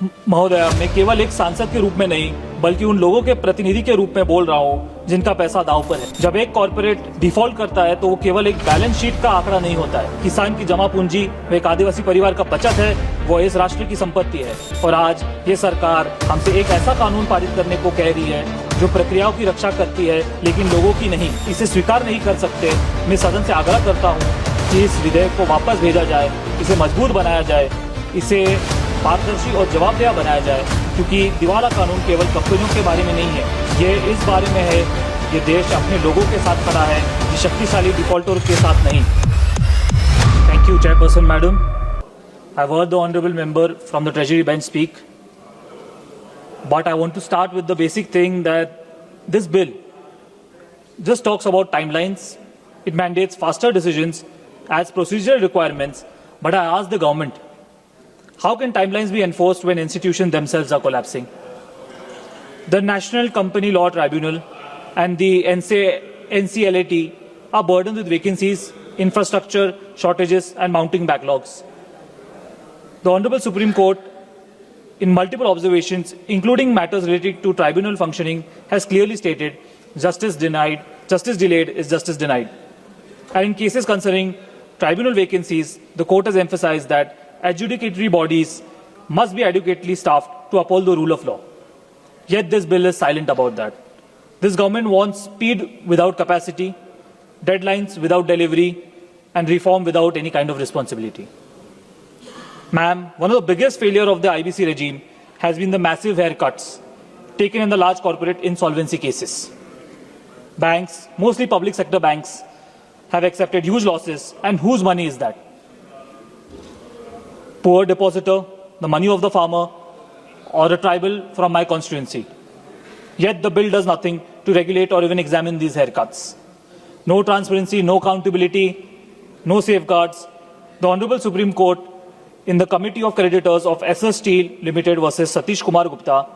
महोदया, मैं केवल एक सांसद के रूप में नहीं बल्कि उन लोगों के प्रतिनिधि के रूप में बोल रहा हूँ जिनका पैसा दांव पर है। जब एक कॉर्पोरेट डिफॉल्ट करता है तो वो केवल एक बैलेंस शीट का आंकड़ा नहीं होता है। किसान की जमा पूंजी व एक आदिवासी परिवार का बचत है, वो इस राष्ट्र की संपत्ति है। और आज ये सरकार हमसे एक ऐसा कानून पारित करने को कह रही है जो प्रक्रियाओं की रक्षा करती है लेकिन लोगों की नहीं। इसे स्वीकार नहीं कर सकते। मैं सदन से आग्रह करता हूँ कि इस विधेयक को वापस भेजा जाए, इसे मजबूत बनाया जाए, इसे पारदर्शी और जवाबदेह बनाया जाए, क्योंकि दिवाला कानून केवल कंपनियों के बारे में नहीं है, ये इस बारे में है ये देश अपने लोगों के साथ खड़ा है, ये शक्तिशाली डिफॉल्टर के साथ नहीं। Thank you chairperson madam. I heard the honorable member from the treasury bench speak, but I want to start with the basic thing that this bill just talks about timelines. It mandates faster decisions as procedural requirements, but I ask the government, how can timelines be enforced when institutions themselves are collapsing? The National Company Law Tribunal and the NCLAT are burdened with vacancies, infrastructure shortages and mounting backlogs. The Honorable Supreme Court, in multiple observations, including matters related to tribunal functioning, has clearly stated justice delayed is justice denied. And in cases concerning tribunal vacancies, the court has emphasized that adjudicatory bodies must be adequately staffed to uphold the rule of law. Yet this bill is silent about that. This government wants speed without capacity, deadlines without delivery, and reform without any kind of responsibility. Ma'am, one of the biggest failures of the IBC regime has been the massive haircuts taken in the large corporate insolvency cases. Banks, mostly public sector banks, have accepted huge losses, and whose money is that? Poor depositor, the money of the farmer, or a tribal from my constituency. Yet the bill does nothing to regulate or even examine these haircuts. No transparency, no accountability, no safeguards. The Honorable Supreme Court, in the Committee of Creditors of SS Steel Limited versus Satish Kumar Gupta,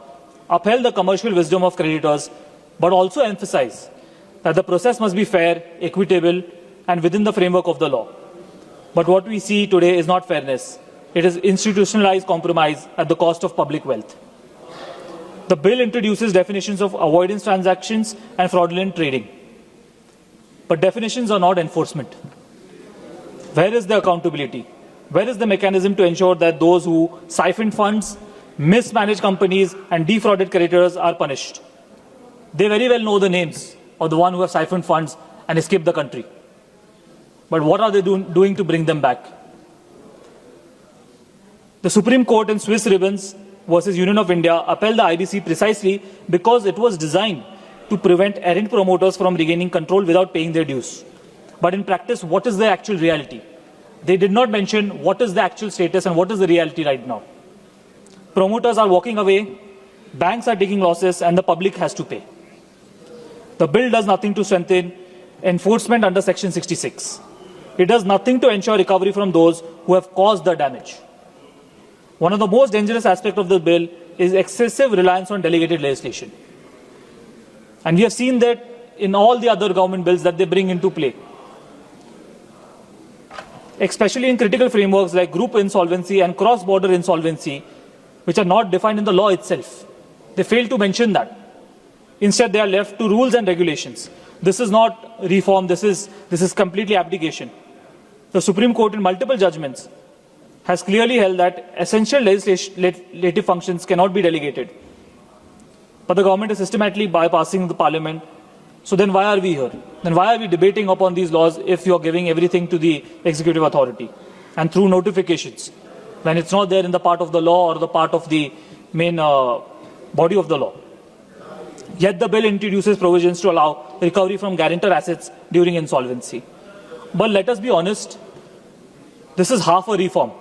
upheld the commercial wisdom of creditors, but also emphasized that the process must be fair, equitable, and within the framework of the law. But what we see today is not fairness. It is institutionalized compromise at the cost of public wealth. The bill introduces definitions of avoidance transactions and fraudulent trading. But definitions are not enforcement. Where is the accountability? Where is the mechanism to ensure that those who siphon funds, mismanage companies, and defrauded creditors are punished? They very well know the names of the ones who have siphoned funds and escaped the country. But what are they doing to bring them back? The Supreme Court in Swiss Ribbons versus Union of India upheld the IBC precisely because it was designed to prevent errant promoters from regaining control without paying their dues. But in practice, what is the actual reality? They did not mention what is the actual status and what is the reality right now. Promoters are walking away, banks are taking losses, and the public has to pay. The bill does nothing to strengthen enforcement under Section 66. It does nothing to ensure recovery from those who have caused the damage. One of the most dangerous aspects of the bill is excessive reliance on delegated legislation. And we have seen that in all the other government bills that they bring into play, especially in critical frameworks like group insolvency and cross-border insolvency, which are not defined in the law itself. They fail to mention that. Instead, they are left to rules and regulations. This is not reform, this is completely abdication. The Supreme Court in multiple judgments has clearly held that essential legislative functions cannot be delegated. But the government is systematically bypassing the parliament. So then why are we here? Then why are we debating upon these laws if you are giving everything to the executive authority and through notifications when it's not there in the part of the law or the part of the main body of the law? Yet the bill introduces provisions to allow recovery from guarantor assets during insolvency. But let us be honest, this is half a reform.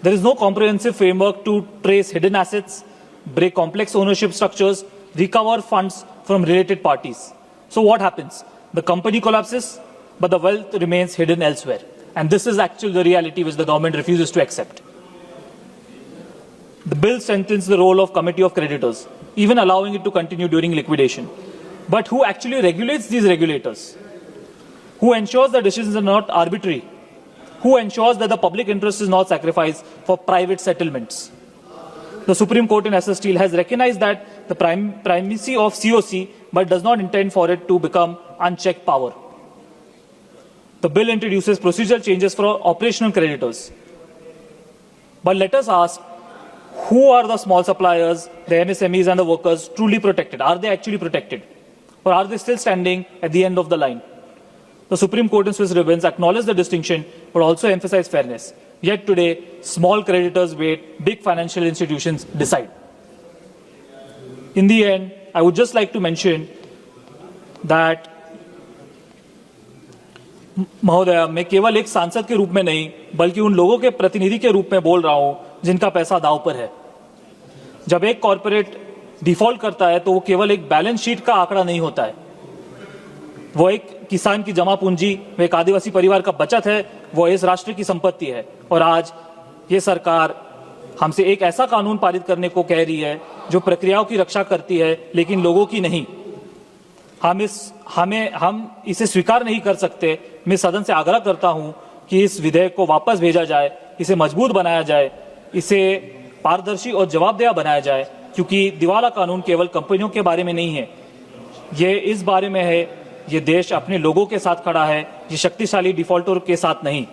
There is no comprehensive framework to trace hidden assets, break complex ownership structures, recover funds from related parties. So what happens? The company collapses, but the wealth remains hidden elsewhere. And this is actually the reality which the government refuses to accept. The bill strengthens the role of Committee of Creditors, even allowing it to continue during liquidation. But who actually regulates these regulators? Who ensures that decisions are not arbitrary? Who ensures that the public interest is not sacrificed for private settlements? The Supreme Court in SS Steel has recognized that the primacy of COC, but does not intend for it to become unchecked power. The bill introduces procedural changes for operational creditors. But let us ask, who are the small suppliers, the MSMEs and the workers truly protected? Are they actually protected? Or are they still standing at the end of the line? The Supreme Court in Swiss Ribbons acknowledged the distinction, but also emphasized fairness. Yet today, small creditors wait, big financial institutions decide. In the end, I would just like to mention that महोदया, मैं केवल एक सांसद के रूप में नहीं बल्कि उन लोगों के प्रतिनिधि के रूप में बोल रहा हूं जिनका पैसा दांव पर है। जब एक कॉर्पोरेट डिफॉल्ट करता है तो वो केवल एक बैलेंस शीट का आंकड़ा नहीं होता है, वो एक किसान की जमा पूंजी, वो एक आदिवासी परिवार का बचत है, वो इस राष्ट्र की संपत्ति है। और आज ये सरकार हमसे एक ऐसा कानून पारित करने को कह रही है जो प्रक्रियाओं की रक्षा करती है लेकिन लोगों की नहीं। हम इसे स्वीकार नहीं कर सकते। मैं सदन से आग्रह करता हूं कि इस विधेयक को वापस भेजा जाए, इसे मजबूत बनाया जाए, इसे पारदर्शी और जवाबदेह बनाया जाए, क्योंकि दिवाला कानून केवल कंपनियों के बारे में नहीं है, ये इस बारे में है, ये देश अपने लोगों के साथ खड़ा है, ये शक्तिशाली डिफॉल्टर के साथ नहीं।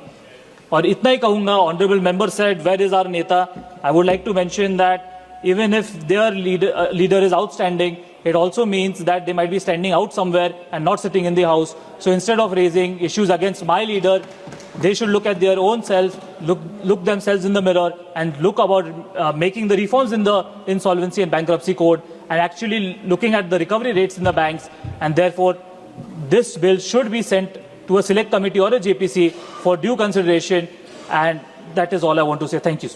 और इतना ही कहूंगा, honourable member said where is our नेता। I would like to mention that even if their leader is outstanding, it also means that they might be standing out somewhere and not sitting in the house. So instead of raising issues against my leader, they should look at their own self, look themselves in the mirror and look about making the reforms in the insolvency and bankruptcy code and actually looking at the recovery rates in the banks. And therefore, this bill should be sent to a select committee or a JPC for due consideration. And that is all I want to say. Thank you.